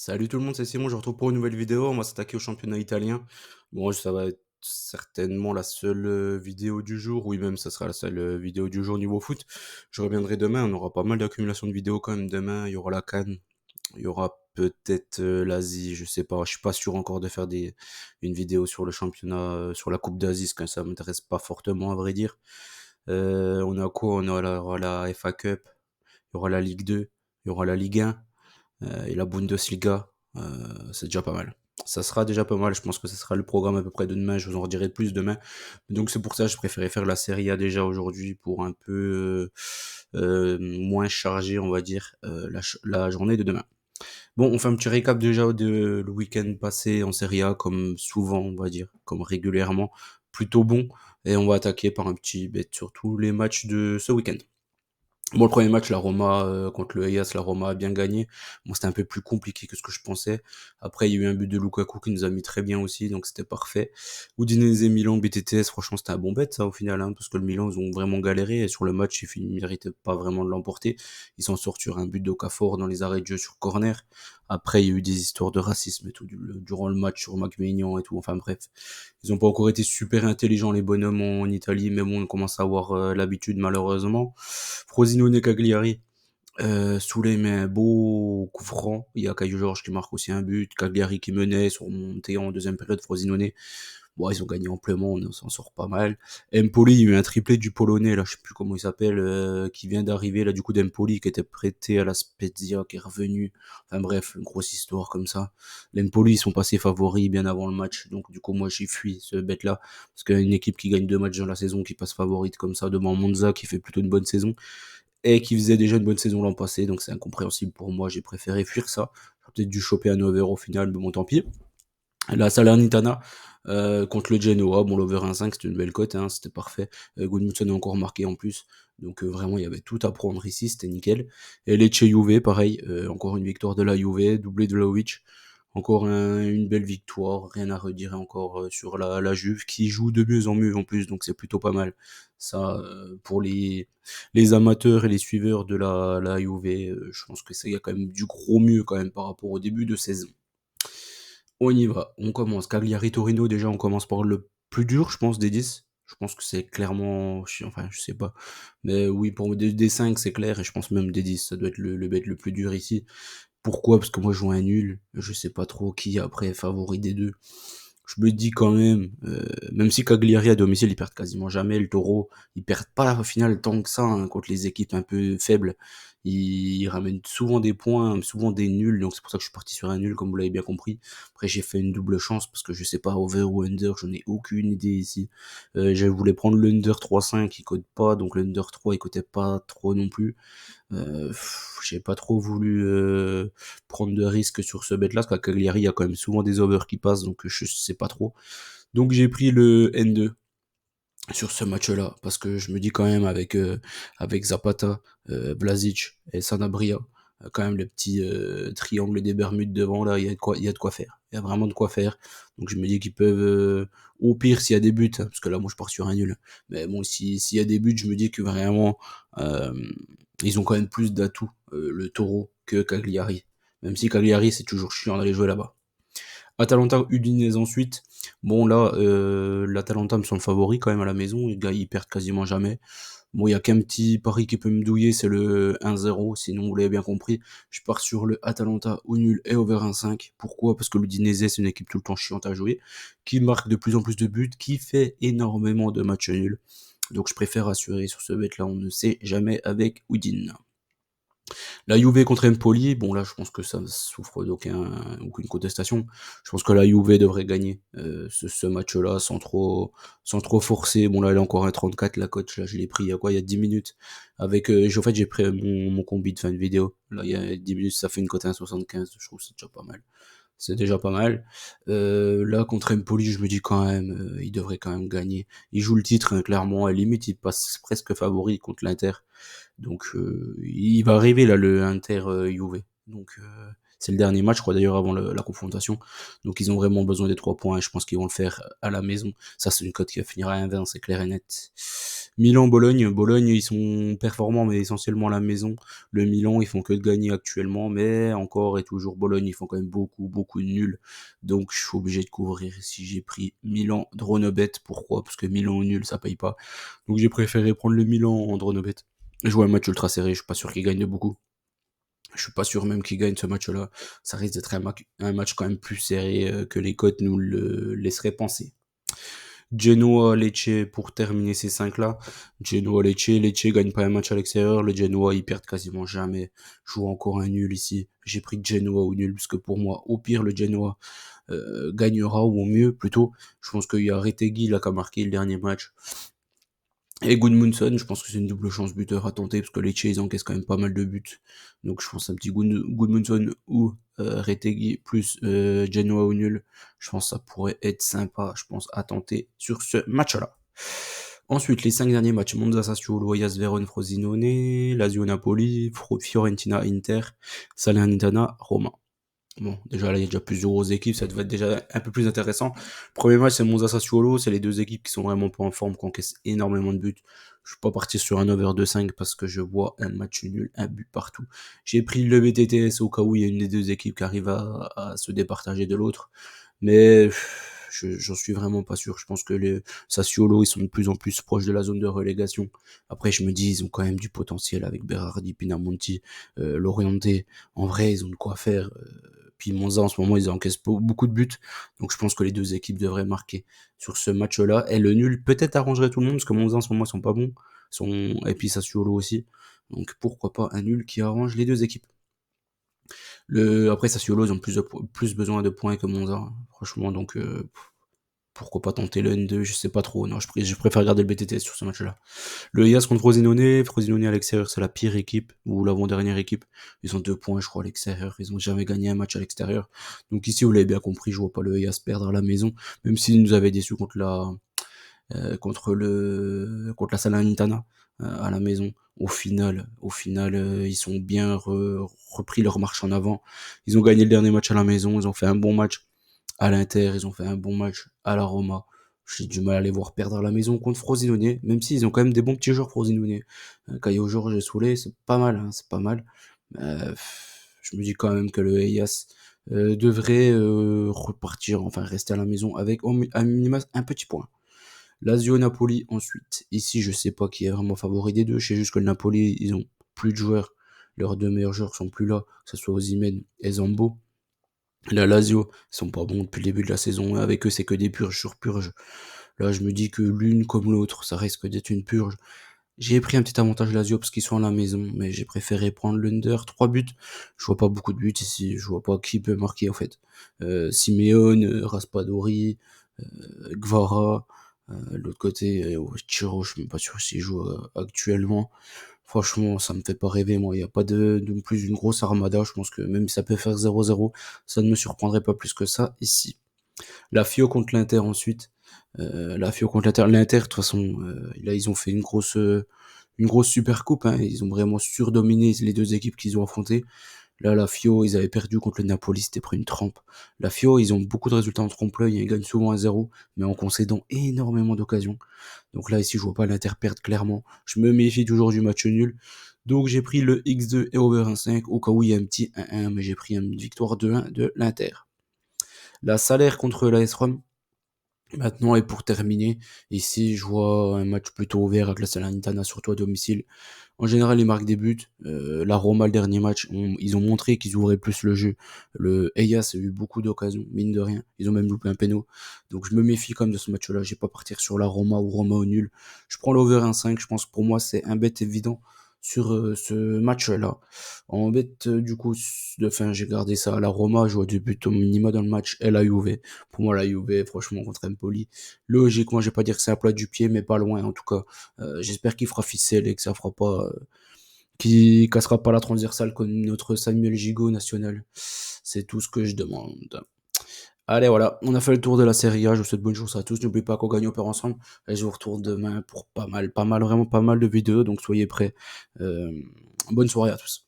Salut tout le monde, c'est Simon, je vous retrouve pour une nouvelle vidéo. On va s'attaquer au championnat italien. Bon, ça va être certainement la seule vidéo du jour, oui même ça sera la seule vidéo du jour niveau foot. Je reviendrai demain, on aura pas mal d'accumulation de vidéos quand même demain. Il y aura la CAN, il y aura peut-être l'Asie, je sais pas, je suis pas sûr encore de faire une vidéo sur le championnat, sur la Coupe d'Asie, parce que ça m'intéresse pas fortement à vrai dire. On a quoi? On aura la FA Cup, il y aura la Ligue 2, il y aura la Ligue 1 et la Bundesliga, c'est déjà pas mal. Ça sera déjà pas mal, je pense que ce sera le programme à peu près de demain, je vous en redirai plus demain. Donc c'est pour ça que je préférais faire la Serie A déjà aujourd'hui pour un peu moins charger, on va dire, la journée de demain. Bon, on fait un petit récap déjà de le week-end passé en Serie A, comme souvent, on va dire, comme régulièrement, plutôt bon. Et on va attaquer par un petit bet sur tous les matchs de ce week-end. Bon, le premier match, la Roma contre le Hellas, la Roma a bien gagné. Bon, c'était un peu plus compliqué que ce que je pensais. Après, il y a eu un but de Lukaku qui nous a mis très bien aussi, donc c'était parfait. Udinese Milan BTTS, franchement, c'était un bon bet ça au final, hein, parce que le Milan, ils ont vraiment galéré et sur le match, ils ne méritaient pas vraiment de l'emporter. Ils s'en sortent sur un but d'Okafor dans les arrêts de jeu sur corner. Après, il y a eu des histoires de racisme et tout durant le match sur Maignan et tout. Enfin bref, ils ont pas encore été super intelligents les bonhommes en Italie, mais bon, on commence à avoir l'habitude malheureusement. Frosinone Cagliari, Souley met un beau coup franc. Il y a Caio Georges qui marque aussi un but. Cagliari qui menait, sont remontés en deuxième période. Frosinone, bon, ils ont gagné amplement, on s'en sort pas mal. Empoli, il y a eu un triplé du Polonais, là, je sais plus comment il s'appelle, qui vient d'arriver, là, du coup, d'Empoli, qui était prêté à la Spezia, qui est revenu. Enfin bref, une grosse histoire comme ça. L'Empoli, ils sont passés favoris bien avant le match, donc du coup, moi, j'ai fui ce bête-là, parce qu'une équipe qui gagne 2 matchs dans la saison, qui passe favorite comme ça, devant Monza, qui fait plutôt une bonne saison, et qui faisait déjà une bonne saison l'an passé, donc c'est incompréhensible pour moi, j'ai préféré fuir ça. J'aurais peut-être dû choper un over au final, mais bon, tant pis. La Salernitana contre le Genoa, bon l'over 1,5 c'était une belle cote, hein, c'était parfait. Goodmanson a encore marqué en plus, donc vraiment il y avait tout à prendre ici, c'était nickel. Et Lecce Juve, pareil, encore une victoire de la Juve, doublé de Vlahovic, encore une belle victoire, rien à redire encore sur la Juve qui joue de mieux en mieux en plus, donc c'est plutôt pas mal. Ça, pour les amateurs et les suiveurs de la Juve, je pense que ça y a quand même du gros mieux quand même par rapport au début de saison. On y va, on commence. Cagliari-Torino, déjà, on commence par le plus dur, je pense, des 10. Je pense que c'est clairement, enfin, je sais pas. Mais oui, pour des 5, c'est clair, et je pense même des 10, ça doit être le bet le plus dur ici. Pourquoi? Parce que moi, je joue un nul. Je sais pas trop qui après est favori des deux. Je me dis quand même si Cagliari à domicile, ils perdent quasiment jamais, le Taureau, ils perdent pas au final tant que ça hein, contre les équipes un peu faibles. Ils ramènent souvent des points, souvent des nuls, donc c'est pour ça que je suis parti sur un nul, comme vous l'avez bien compris. Après, j'ai fait une double chance parce que je sais pas over ou under, j'en ai aucune idée ici. Je voulais prendre l'under 3,5, il code pas, donc l'under 3, il cotait pas trop non plus. J'ai pas trop voulu prendre de risques sur ce bet-là, parce qu'à Cagliari, il y a quand même souvent des overs qui passent, donc je sais pas trop. Donc j'ai pris le N2 sur ce match-là, parce que je me dis quand même avec Zapata, Vlasic et Sanabria, quand même le petit triangle des Bermudes devant là, il y a de quoi faire. Il y a vraiment de quoi faire. Donc je me dis qu'ils peuvent, au pire s'il y a des buts, hein, parce que là moi je pars sur un nul. Mais bon, s'il y a des buts, je me dis que vraiment euh, ils ont quand même plus d'atouts, le Taureau, que Cagliari. Même si Cagliari c'est toujours chiant d'aller jouer là-bas. Atalanta Udinese ensuite. Bon là, l'Atalanta me semble favori quand même à la maison, les gars ils perdent quasiment jamais. Bon, il y a qu'un petit pari qui peut me douiller, c'est le 1-0, sinon vous l'avez bien compris, je pars sur le Atalanta au nul et over 1,5. Pourquoi? Parce que l'Udinese c'est une équipe tout le temps chiante à jouer, qui marque de plus en plus de buts, qui fait énormément de matchs nuls. Donc je préfère assurer sur ce bet là, on ne sait jamais avec Udine. La Juve contre Empoli, bon là je pense que ça ne souffre aucune contestation. Je pense que la Juve devrait gagner ce match-là sans trop forcer. Bon là elle est encore à 34 la coach, là je l'ai pris il y a quoi? Il y a 10 minutes. Avec en fait j'ai pris mon combi de fin de vidéo. Là il y a 10 minutes ça fait une cote à 1,75, je trouve que c'est déjà pas mal. C'est déjà pas mal. Là contre Empoli, je me dis quand même, il devrait quand même gagner. Il joue le titre hein, clairement, à la limite il passe presque favori contre l'Inter. Donc il va arriver là le Inter Juve. Donc c'est le dernier match, je crois d'ailleurs avant la confrontation. Donc ils ont vraiment besoin des 3 points et je pense qu'ils vont le faire à la maison. Ça c'est une cote qui va finir à 1,20, c'est clair et net. Milan-Bologne, Bologne, ils sont performants, mais essentiellement à la maison. Le Milan, ils font que de gagner actuellement, mais encore et toujours Bologne, ils font quand même beaucoup, beaucoup de nuls. Donc je suis obligé de couvrir si j'ai pris Milan Dronobet. Pourquoi? Parce que Milan au nul, ça paye pas. Donc j'ai préféré prendre le Milan en Dronobet. Je vois un match ultra serré, je suis pas sûr qu'il gagne de beaucoup. Je suis pas sûr même qu'il gagne ce match-là. Ça risque d'être un match quand même plus serré que les cotes nous le laisseraient penser. Genoa, Lecce pour terminer ces 5 là. Genoa, Lecce gagne pas un match à l'extérieur. Le Genoa, ils perdent quasiment jamais. Je joue encore un nul ici. J'ai pris Genoa au nul parce que pour moi, au pire, le Genoa gagnera ou au mieux plutôt. Je pense qu'il y a Retegui là qui a marqué le dernier match. Et Gudmundsson, je pense que c'est une double chance buteur à tenter parce que Lecce ils encaissent quand même pas mal de buts. Donc je pense un petit Gudmundsson ou Retegui plus Genoa au nul. Je pense que ça pourrait être sympa, je pense, à tenter sur ce match-là. Ensuite, les 5 derniers matchs, Monza Sassuolo, Hellas Verona Frosinone, Lazio Napoli, Fiorentina Inter, Salernitana Roma. Bon, déjà là, il y a déjà plus de grosses équipes, ça devait être déjà un peu plus intéressant. Premier match, c'est Monza Sassuolo, c'est les deux équipes qui sont vraiment pas en forme, qui encaissent énormément de buts. Je suis pas parti sur un over de 5 parce que je vois un match nul, un but partout. J'ai pris le BTTS au cas où il y a une des deux équipes qui arrive à se départager de l'autre. Mais j'en suis vraiment pas sûr. Je pense que les Sassuolo, ils sont de plus en plus proches de la zone de relégation. Après, je me dis, ils ont quand même du potentiel avec Berardi, Pinamonti, Loriente. En vrai, ils ont de quoi faire. Puis Monza, en ce moment, ils encaissent beaucoup de buts. Donc je pense que les deux équipes devraient marquer sur ce match-là. Et le nul peut-être arrangerait tout le monde, parce que Monza, en ce moment, ils sont pas bons. Et puis Sassuolo aussi. Donc pourquoi pas un nul qui arrange les deux équipes. Après, Sassuolo, ils ont plus besoin de points que Monza, hein, franchement. Donc pourquoi pas tenter le N2, je sais pas trop. Non, je préfère garder le BTT sur ce match-là. Le IAS contre Frosinone. Frosinone à l'extérieur, c'est la pire équipe, ou l'avant-dernière équipe. Ils ont 2 points, je crois, à l'extérieur. Ils ont jamais gagné un match à l'extérieur. Donc ici, vous l'avez bien compris, je vois pas le IAS perdre à la maison, même s'ils nous avaient déçus contre la Salernitana à la maison. Au final, ils sont bien repris leur marche en avant. Ils ont gagné le dernier match à la maison. Ils ont fait un bon match à l'Inter. Ils ont fait un bon match à la Roma. J'ai du mal à les voir perdre à la maison contre Frosinone, même s'ils ont quand même des bons petits joueurs Frosinone. Caio Jorge Soulé, c'est pas mal, hein, c'est pas mal. Euh, je me dis quand même que le Eyas devrait repartir, enfin rester à la maison avec un minimum un petit point. Lazio Napoli ensuite. Ici, je sais pas qui est vraiment favori des deux. Je sais juste que le Napoli, ils ont plus de joueurs. Leurs deux meilleurs joueurs sont plus là, que ce soit Osimhen et Zambo. La Lazio, ils sont pas bons depuis le début de la saison. Avec eux, c'est que des purges sur purges. Là, je me dis que l'une comme l'autre, ça risque d'être une purge. J'ai pris un petit avantage Lazio parce qu'ils sont à la maison, mais j'ai préféré prendre l'under. 3 buts. Je vois pas beaucoup de buts ici. Je vois pas qui peut marquer en fait. Simeone, Raspadori, Gvara. L'autre côté, Chiro, je suis même pas sûr s'il joue actuellement. Franchement, ça me fait pas rêver, moi. Il n'y a pas de plus une grosse armada. Je pense que même si ça peut faire 0-0, ça ne me surprendrait pas plus que ça ici. La Fio contre l'Inter ensuite. La Fio contre l'Inter. L'Inter, de toute façon, là, ils ont fait une grosse super coupe. Hein. Ils ont vraiment surdominé les deux équipes qu'ils ont affrontées. Là, la Fio, ils avaient perdu contre le Napoli, c'était pris une trempe. La Fio, ils ont beaucoup de résultats en trompe-l'œil, ils gagnent souvent à 0, mais en concédant énormément d'occasions. Donc là, ici, je vois pas l'Inter perdre clairement. Je me méfie toujours du match nul. Donc j'ai pris le X2 et over 1.5 au cas où il y a un petit 1-1, mais j'ai pris une victoire 2-1 de l'Inter. La Salaire contre la S-Rom. Maintenant, et pour terminer, ici, je vois un match plutôt ouvert avec la Salernitana, surtout à domicile. En général, ils marquent des buts. La Roma, le dernier match, ils ont montré qu'ils ouvraient plus le jeu. Le Eyas a eu beaucoup d'occasions, mine de rien. Ils ont même loupé un péno. Donc je me méfie quand même de ce match-là. Je vais pas partir sur la Roma ou Roma au nul. Je prends l'over 1.5. Je pense que pour moi, c'est un bet évident sur ce match-là. En bet, du coup, j'ai gardé ça. La Roma, je vois du but au minima dans le match. Et la Juve. Pour moi, la Juve, franchement, contre Empoli. Logiquement, je vais pas dire que c'est un plat du pied, mais pas loin, en tout cas. J'espère qu'il fera ficelle et que ça fera pas, qui cassera pas la transversale comme notre Samuel Gigot national. C'est tout ce que je demande. Allez, voilà, on a fait le tour de la Serie A. Je vous souhaite bonne chance à tous. N'oubliez pas qu'on gagne, on perd ensemble. Et je vous retrouve demain pour pas mal, vraiment pas mal de vidéos. Donc soyez prêts. Bonne soirée à tous.